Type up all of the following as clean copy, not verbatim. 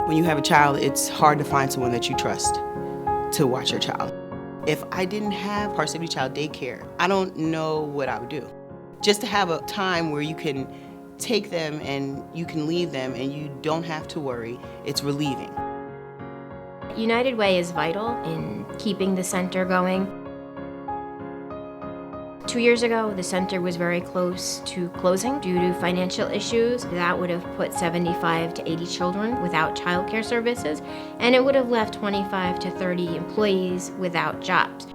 When you have a child, it's hard to find someone that you trust to watch your child. If I didn't have Parsippany Child Daycare, I don't know what I would do. Just to have a time where you can take them and you can leave them and you don't have to worry, it's relieving. United Way is vital in keeping the center going. 2 years ago, the center was very close to closing due to financial issues. That would have put 75 to 80 children without childcare services, and it would have left 25 to 30 employees without jobs.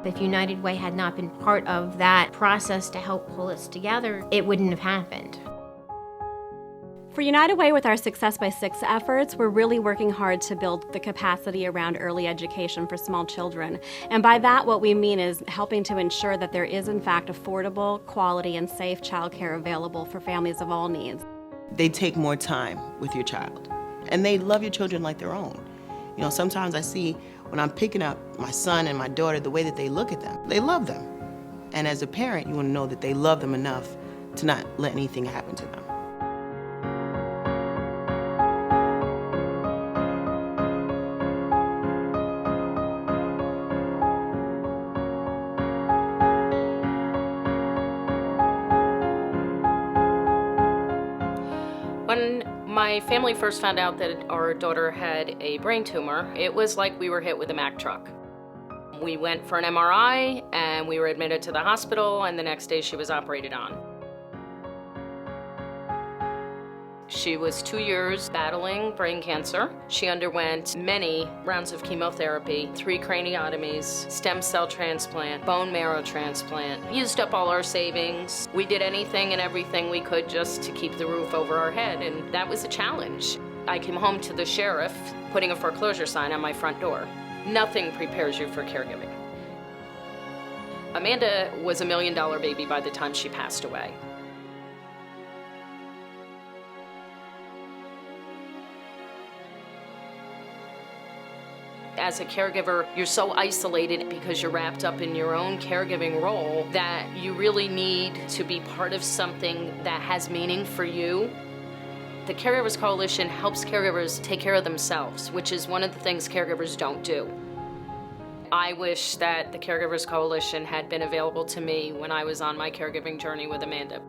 If United Way had not been part of that process to help pull us together, it wouldn't have happened. For United Way, with our Success by Six efforts, we're really working hard to build the capacity around early education for small children. And by that, what we mean is helping to ensure that there is, in fact, affordable, quality, and safe childcare available for families of all needs. They take more time with your child, and they love your children like their own. You know, sometimes I see when I'm picking up my son and my daughter, the way that they look at them, they love them. And as a parent, you want to know that they love them enough to not let anything happen to them. When my family first found out that our daughter had a brain tumor, it was like we were hit with a Mack truck. We went for an MRI and we were admitted to the hospital, and the next day she was operated on. She was 2 years battling brain cancer. She underwent many rounds of chemotherapy, 3 craniotomies, stem cell transplant, bone marrow transplant, used up all our savings. We did anything and everything we could just to keep the roof over our head, and that was a challenge. I came home to the sheriff putting a foreclosure sign on my front door. Nothing prepares you for caregiving. Amanda was $1 million baby by the time she passed away. As a caregiver, you're so isolated because you're wrapped up in your own caregiving role that you really need to be part of something that has meaning for you. The Caregivers Coalition helps caregivers take care of themselves, which is one of the things caregivers don't do. I wish that the Caregivers Coalition had been available to me when I was on my caregiving journey with Amanda.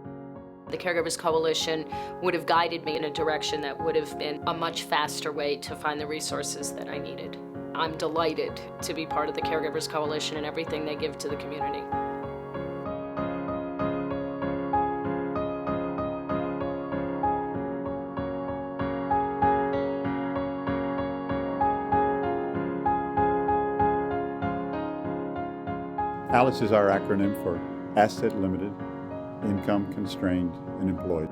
The Caregivers Coalition would have guided me in a direction that would have been a much faster way to find the resources that I needed. I'm delighted to be part of the Caregivers Coalition and everything they give to the community. ALICE is our acronym for Asset Limited, Income Constrained, and Employed.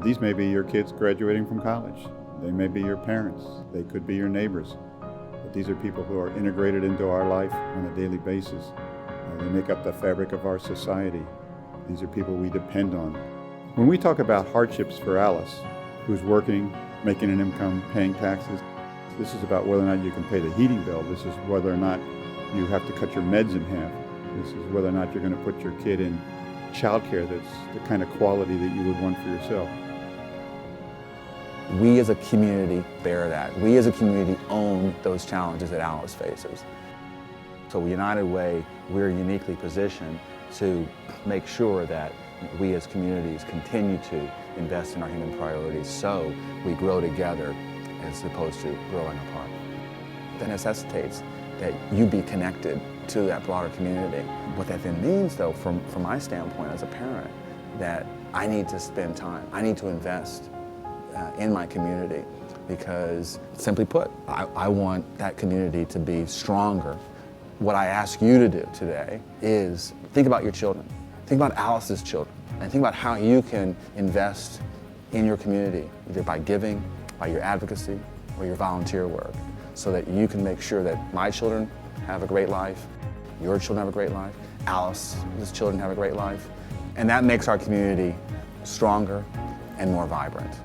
These may be your kids graduating from college. They may be your parents. They could be your neighbors. These are people who are integrated into our life on a daily basis. They make up the fabric of our society. These are people we depend on. When we talk about hardships for Alice, who's working, making an income, paying taxes, this is about whether or not you can pay the heating bill. This is whether or not you have to cut your meds in half. This is whether or not you're going to put your kid in childcare that's the kind of quality that you would want for yourself. We as a community bear that. We as a community own those challenges that Alice faces. So United Way, we're uniquely positioned to make sure that we as communities continue to invest in our human priorities so we grow together as opposed to growing apart. That necessitates that you be connected to that broader community. What that then means, though, from my standpoint as a parent, that I need to spend time, I need to invest in my community, because simply put, I want that community to be stronger. What I ask you to do today is think about your children. Think about Alice's children, and think about how you can invest in your community, either by giving, by your advocacy, or your volunteer work, so that you can make sure that my children have a great life, your children have a great life, Alice's children have a great life, and that makes our community stronger and more vibrant.